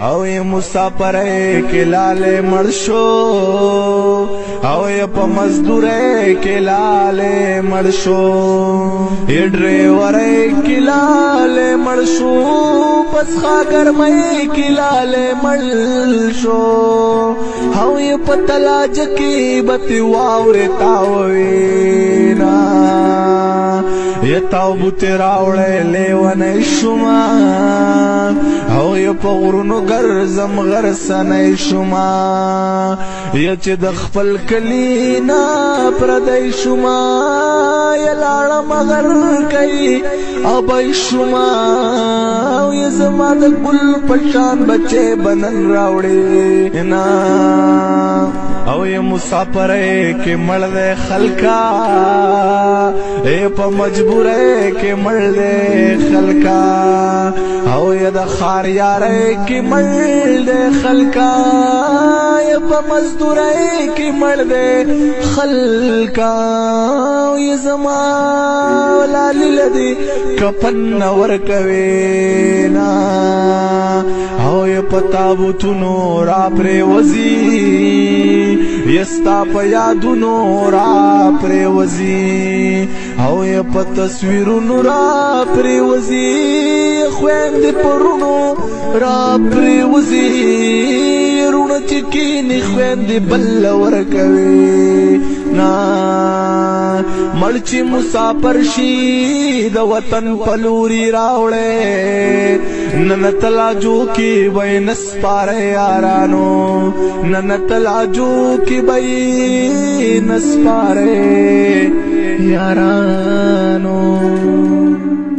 او یې مسافرۍ کې لاله مړ شو او یې په مزدورۍ کې لاله مړ شو یې ډریورۍ کې لاله مړ شو پسخا ګرمۍ کې لاله مړ شو او یې په تلاج کې بتي واورې تاوینا یې تاوبوت راوړې لیونی شوما او یې په غرونو ګرځم غرسنی شوما یا چې د خپل کلی نه پردی شوما یا لاړم غر کوي ابی شوما او یا زما د ګل په شان بچې بنن راوړې نه او یا مسافرۍ کې مړ دی خلکا ای په مجبورۍ کې مړ دی خلکا او یا د ښار یارۍ کې مړ دی خلکا یا په مزدورۍ کې مړ دی خلکا او یا زما لالي لدی کفن نه ورکوي نه او یا په تابوتونو را پرېوځي یستا په یادونو را پرېوځي او یا په تصویرونو را پرېوځي خویندې پرونو را پرېوځي رونه چې کینې خویندې بل ورکوي نه مړ چې مسافر شي د وطن په لوري راوړې نن تلاجو کې وای نسپاره یارانو نن تلاجو کې وای نسپاره یارانو